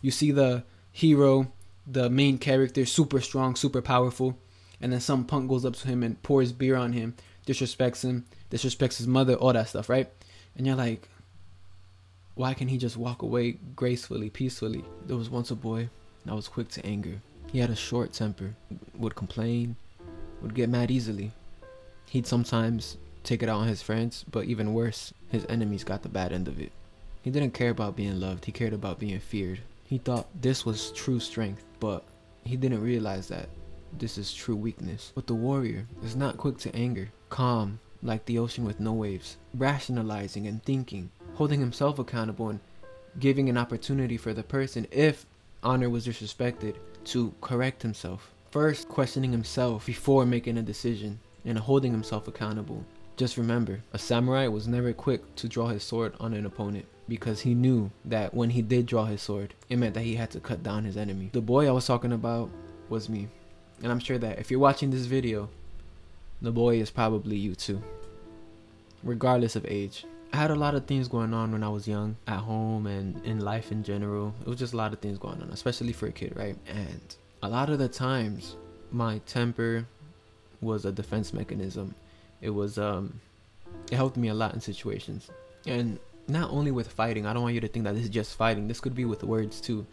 You see the hero, the main character, super strong, super powerful, and then some punk goes up to him and pours beer on him, disrespects him, disrespects his mother, all that stuff, right? And you're like, why can't he just walk away gracefully, peacefully? There was once a boy that was quick to anger. He had a short temper, would complain, would get mad easily. He'd sometimes take it out on his friends, but even worse, his enemies got the bad end of it. He didn't care about being loved, he cared about being feared. He thought this was true strength, but he didn't realize that this is true weakness. But the warrior is not quick to anger, calm like the ocean with no waves, rationalizing and thinking, holding himself accountable and giving an opportunity for the person, if honor was disrespected, to correct himself. First questioning himself before making a decision and holding himself accountable. Just remember, a samurai was never quick to draw his sword on an opponent, because he knew that when he did draw his sword, it meant that he had to cut down his enemy. The boy I was talking about was me. And I'm sure that if you're watching this video, the boy is probably you too, regardless of age. I had a lot of things going on when I was young, at home and in life in general. It was just a lot of things going on, especially for a kid, right? And a lot of the times, my temper was a defense mechanism. It was, it helped me a lot in situations. And not only with fighting, I don't want you to think that this is just fighting. This could be with words too.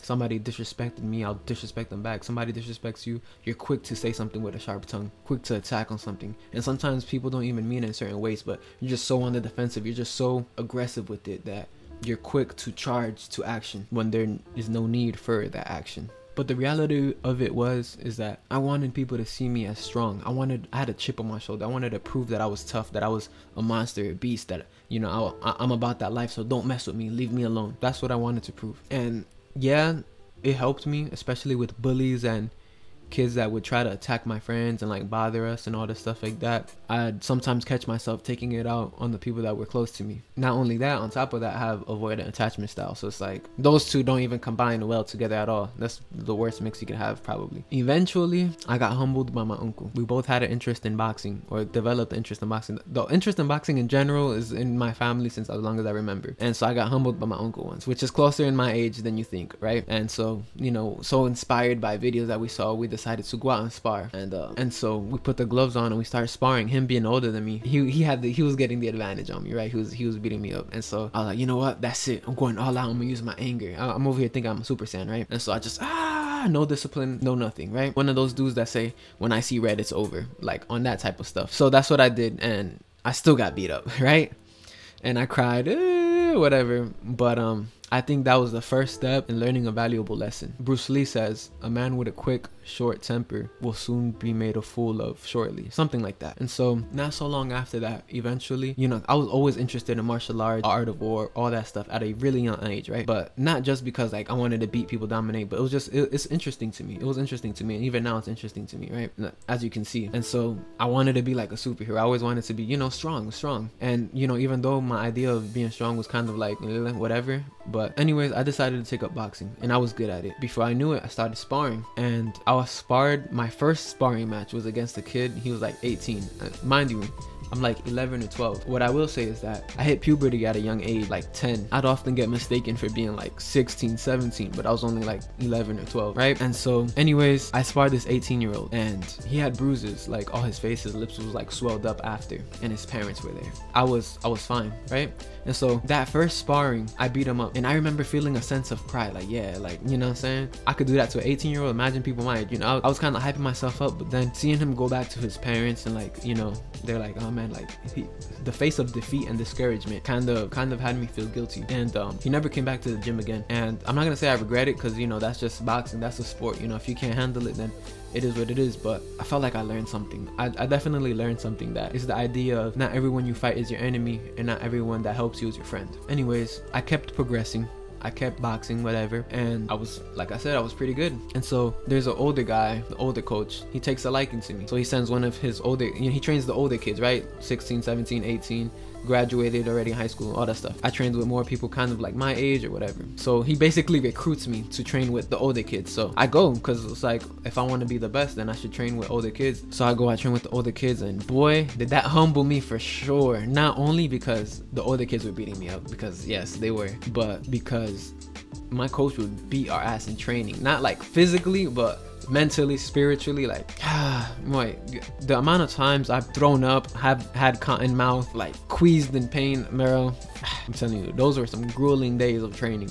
Somebody disrespected me, I'll disrespect them back. Somebody disrespects you, you're quick to say something with a sharp tongue, quick to attack on something. And sometimes people don't even mean it in certain ways, but you're just so on the defensive, you're just so aggressive with it that you're quick to charge to action when there is no need for that action. But the reality of it is that I wanted people to see me as strong. I had a chip on my shoulder. I wanted to prove that I was tough, that I was a monster, a beast, that, you know, I'm about that life, so don't mess with me, leave me alone. That's what I wanted to prove. And yeah, it helped me, especially with bullies and kids that would try to attack my friends and like bother us and all this stuff like that. I'd sometimes catch myself taking it out on the people that were close to me. Not only that, on top of that, I have avoidant attachment style. So it's like those two don't even combine well together at all. That's the worst mix you could have, probably. Eventually, I got humbled by my uncle. We both had an interest in boxing, or developed an interest in boxing. The interest in boxing in general is in my family since as long as I remember. And so I got humbled by my uncle once, which is closer in my age than you think, right? And so, you know, so inspired by videos that we saw, we decided to go out and spar. And so we put the gloves on and we started sparring. Him being older than me, he was getting the advantage on me, right? He was beating me up. And so I was like, you know what, that's it, I'm going all out, I'm gonna use my anger. I'm over here thinking I'm a Super Saiyan, right? And so I just no discipline, no nothing, right? One of those dudes that say, when I see red, it's over, like on that type of stuff. So that's what I did, and I still got beat up, right? And I cried, whatever. But I think that was the first step in learning a valuable lesson. Bruce Lee says, a man with a quick, short temper will soon be made a fool of shortly. Something like that. And so not so long after that, eventually, you know, I was always interested in martial arts, art of war, all that stuff at a really young age, right? But not just because like I wanted to beat people, dominate, but it was just, it's interesting to me. It was interesting to me. And even now it's interesting to me, right? As you can see. And so I wanted to be like a superhero. I always wanted to be, you know, strong. And, you know, even though my idea of being strong was kind of like whatever, but anyways, I decided to take up boxing and I was good at it. Before I knew it, I started sparring, and I was sparred. My first sparring match was against a kid. He was like 18. Mind you, I'm like 11 or 12. What I will say is that I hit puberty at a young age, like 10. I'd often get mistaken for being like 16, 17, but I was only like 11 or 12, right? And so anyways, I sparred this 18-year-old and he had bruises, like all his face, his lips was like swelled up after, and his parents were there. I was fine, right? And so that first sparring, I beat him up, and I remember feeling a sense of pride, like, yeah, like, you know what I'm saying? I could do that to an 18-year-old. Imagine people might, you know, I was kind of hyping myself up, but then seeing him go back to his parents and like, you know, they're like, oh man, like the face of defeat and discouragement kind of had me feel guilty. And he never came back to the gym again. And I'm not gonna say I regret it, because, you know, that's just boxing, that's a sport, you know, if you can't handle it, then it is what it is. But I felt like I learned something. I definitely learned something, that is the idea of not everyone you fight is your enemy, and not everyone that helps you is your friend. Anyways, I kept progressing. I kept boxing, whatever, and I was, like I said, I was pretty good. And so there's an older guy, the older coach, he takes a liking to me. So he sends one of his older, you know, he trains the older kids, right? 16, 17, 18, graduated already in high school, all that stuff. I trained with more people kind of like my age or whatever. So he basically recruits me to train with the older kids. So I go, because it's like, if I want to be the best, then I should train with older kids. So I train with the older kids, and boy, did that humble me for sure. Not only because the older kids were beating me up, because yes, they were, but because my coach would beat our ass in training, not like physically, but mentally, spiritually. Like, the amount of times I've thrown up, have had cotton mouth, like queased in pain, Meryl, I'm telling you, those were some grueling days of training.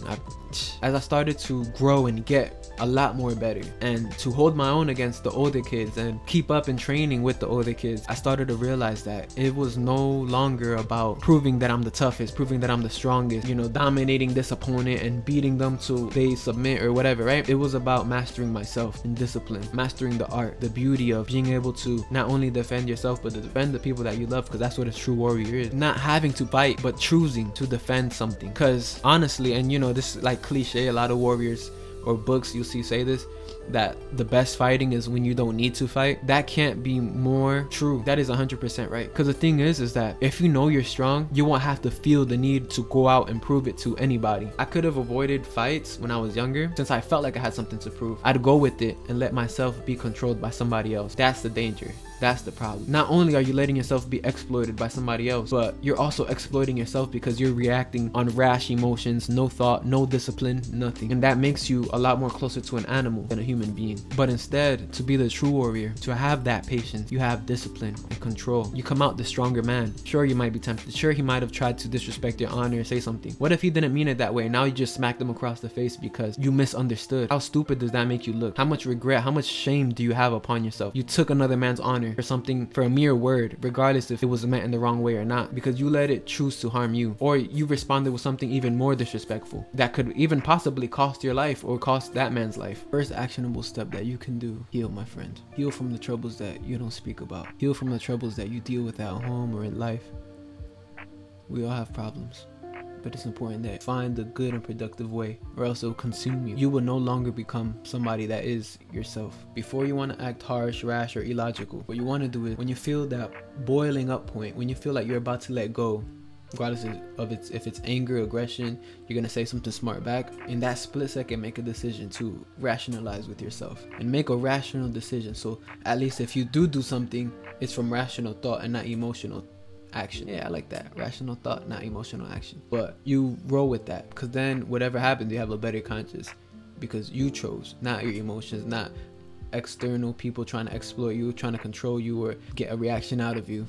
As I started to grow and get a lot more better, and to hold my own against the older kids and keep up in training with the older kids, I started to realize that it was no longer about proving that I'm the toughest, proving that I'm the strongest, you know, dominating this opponent and beating them till they submit or whatever, right? It was about mastering myself and discipline, mastering the art, the beauty of being able to not only defend yourself, but to defend the people that you love, because that's what a true warrior is. Not having to fight, but choosing to defend something. Because honestly, and you know, this is like cliche, a lot of warriors or books you'll see say this, that the best fighting is when you don't need to fight. That can't be more true. That is 100% right. Because the thing is that if you know you're strong, you won't have to feel the need to go out and prove it to anybody. I could have avoided fights when I was younger, since I felt like I had something to prove. I'd go with it and let myself be controlled by somebody else. That's the danger. That's the problem. Not only are you letting yourself be exploited by somebody else, but you're also exploiting yourself because you're reacting on rash emotions, no thought, no discipline, nothing. And that makes you a lot more closer to an animal than a human being. But instead, to be the true warrior, to have that patience, you have discipline and control. You come out the stronger man. Sure, you might be tempted. Sure, he might have tried to disrespect your honor or say something. What if he didn't mean it that way? Now you just smacked him across the face because you misunderstood. How stupid does that make you look? How much regret, how much shame do you have upon yourself? You took another man's honor for something, for a mere word, regardless if it was meant in the wrong way or not, because you let it choose to harm you, or you responded with something even more disrespectful that could even possibly cost your life or cost that man's life. First actionable step that you can do: heal, my friend. Heal from the troubles that you don't speak about. Heal from the troubles that you deal with at home or in life. We all have problems, but it's important that you find a good and productive way, or else it will consume you. You will no longer become somebody that is yourself. Before you want to act harsh, rash, or illogical, what you want to do is, when you feel that boiling up point, when you feel like you're about to let go, regardless of if it's anger, aggression, you're gonna say something smart back. In that split second, make a decision to rationalize with yourself and make a rational decision. So at least if you do something, it's from rational thought and not emotional action. Yeah, I like that. Rational thought, not emotional action. But you roll with that, because then whatever happens, you have a better conscience, because you chose, not your emotions, not external people trying to exploit you, trying to control you, or get a reaction out of you.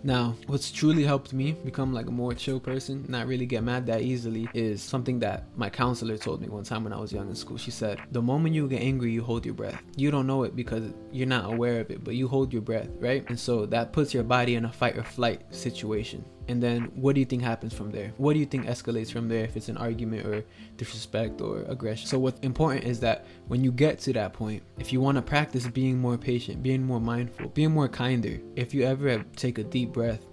Now, what's truly helped me become like a more chill person, not really get mad that easily, is something that my counselor told me one time when I was young in school. She said, the moment you get angry, you hold your breath. You don't know it because you're not aware of it, but you hold your breath, right? And so that puts your body in a fight or flight situation. And then what do you think happens from there? What do you think escalates from there if it's an argument or disrespect or aggression? So what's important is that when you get to that point, if you want to practice being more patient, being more mindful, being more kinder, if you ever take a deep breath,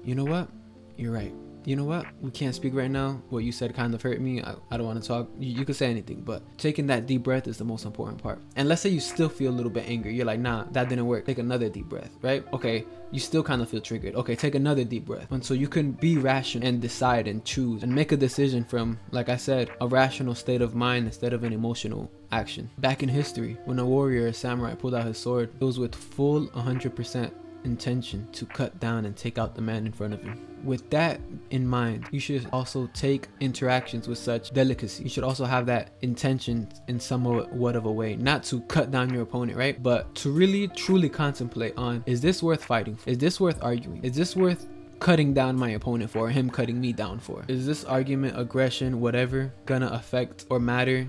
you know what? You're right. You know what? We can't speak right now. What you said kind of hurt me. I don't want to talk. You could say anything, but taking that deep breath is the most important part. And let's say you still feel a little bit angry. You're like, nah, that didn't work. Take another deep breath, right? Okay, you still kind of feel triggered. Okay, take another deep breath. And so you can be rational and decide and choose and make a decision from, like I said, a rational state of mind instead of an emotional action. Back in history, when a warrior or samurai pulled out his sword, it was with full 100% intention to cut down and take out the man in front of him. With that in mind, you should also take interactions with such delicacy. You should also have that intention in somewhat of a way, not to cut down your opponent, right? But to really truly contemplate on, is this worth fighting for? Is this worth arguing? Is this worth cutting down my opponent for, or him cutting me down for? Is this argument, aggression, whatever, gonna affect or matter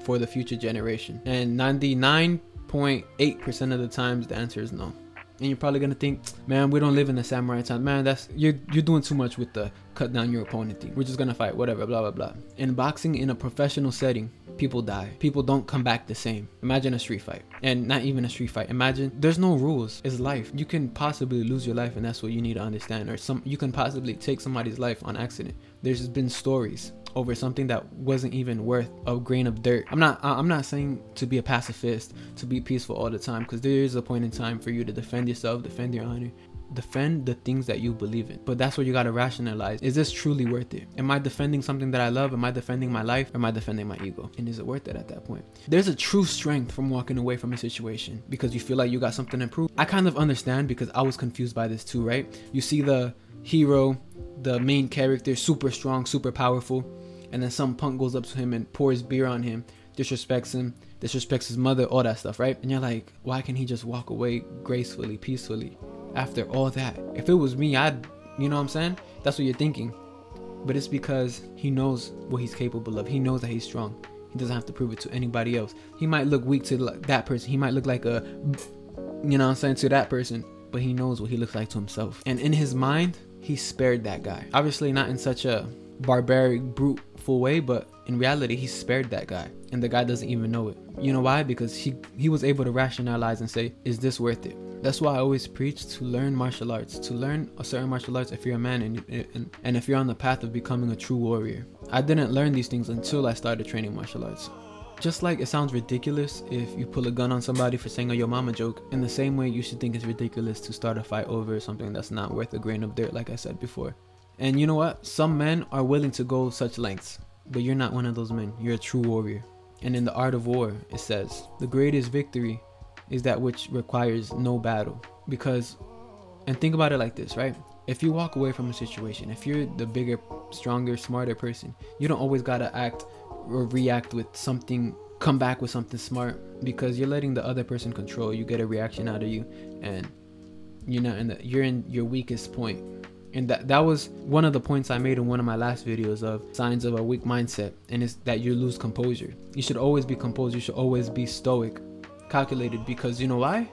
for the future generation? And 99.8% of the times the answer is no. And you're probably gonna think, man, we don't live in the samurai time. Man, you're doing too much with the cut down your opponent thing. We're just gonna fight, whatever, blah blah blah. In boxing, in a professional setting, people die. People don't come back the same. Imagine a street fight, and not even a street fight. Imagine there's no rules. It's life. You can possibly lose your life, and that's what you need to understand. Or you can possibly take somebody's life on accident. There's been stories over something that wasn't even worth a grain of dirt. I'm not saying to be a pacifist, to be peaceful all the time, because there is a point in time for you to defend yourself, defend your honor, defend the things that you believe in. But that's what you got to rationalize. Is this truly worth it? Am I defending something that I love? Am I defending my life? Or am I defending my ego? And is it worth it at that point? There's a true strength from walking away from a situation because you feel like you got something to prove. I kind of understand because I was confused by this too, right? You see the hero, the main character, super strong, super powerful, and then some punk goes up to him and pours beer on him, disrespects him, disrespects his mother, all that stuff, right? And you're like, why can't he just walk away gracefully, peacefully after all that? If it was me, I'd, you know what I'm saying? That's what you're thinking. But it's because he knows what he's capable of. He knows that he's strong. He doesn't have to prove it to anybody else. He might look weak to that person. He might look like a, you know what I'm saying, to that person. But he knows what he looks like to himself. And in his mind, he spared that guy. Obviously not in such a barbaric, bruteful way, but in reality, he spared that guy. And the guy doesn't even know it. You know why? Because he was able to rationalize and say, is this worth it? That's why I always preach to learn martial arts. To learn a certain martial arts if you're a man and if you're on the path of becoming a true warrior. I didn't learn these things until I started training martial arts. Just like it sounds ridiculous if you pull a gun on somebody for saying a yo mama joke, in the same way you should think it's ridiculous to start a fight over something that's not worth a grain of dirt, like I said before. And you know what? Some men are willing to go such lengths, but you're not one of those men. You're a true warrior. And in the art of war, it says, the greatest victory is that which requires no battle. Because, and think about it like this, right? If you walk away from a situation, if you're the bigger, stronger, smarter person, you don't always gotta act or react with something, come back with something smart, because you're letting the other person control. You get a reaction out of you, and you know, and you're in your weakest point. And that was one of the points I made in one of my last videos of signs of a weak mindset, and it's that you lose composure. You should always be composed. You should always be stoic, calculated, because you know why?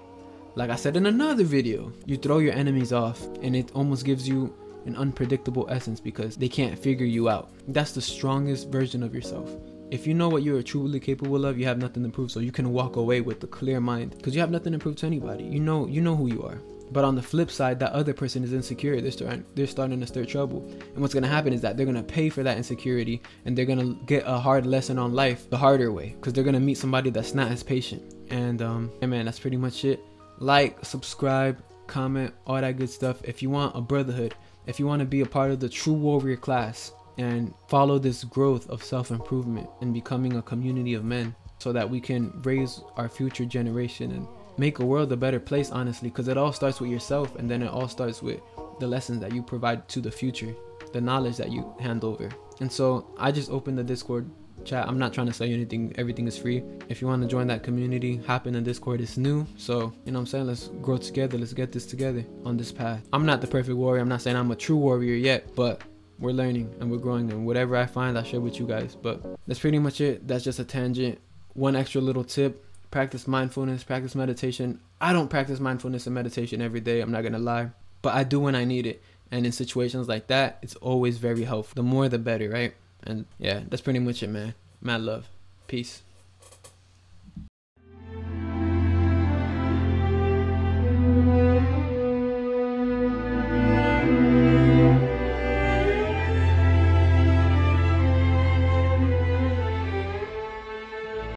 Like I said in another video, you throw your enemies off and it almost gives you an unpredictable essence because they can't figure you out. That's the strongest version of yourself. If you know what you're truly capable of, you have nothing to prove, so you can walk away with a clear mind because you have nothing to prove to anybody. You know who you are. But on the flip side, that other person is insecure. They're starting to stir trouble. And what's going to happen is that they're going to pay for that insecurity, and they're going to get a hard lesson on life the harder way because they're going to meet somebody that's not as patient. And yeah, man, that's pretty much it. Like, subscribe, comment, all that good stuff. If you want a brotherhood, if you want to be a part of the true warrior class and follow this growth of self-improvement and becoming a community of men so that we can raise our future generation and make a world a better place, honestly, because it all starts with yourself, and then it all starts with the lessons that you provide to the future, the knowledge that you hand over. And so I just opened the Discord chat. I'm not trying to sell you anything. Everything is free. If you want to join that community, hop in the Discord. It's new, so you know what I'm saying, let's grow together. Let's get this together on this path. I'm not the perfect warrior. I'm not saying I'm a true warrior yet, but we're learning and we're growing, and whatever I find, I'll share with you guys. But that's pretty much it. That's just a tangent. One extra little tip: practice mindfulness, practice meditation. I don't practice mindfulness and meditation every day, I'm not gonna lie, but I do when I need it. And in situations like that, it's always very helpful. The more the better, right? And yeah, that's pretty much it, man. Mad love. Peace.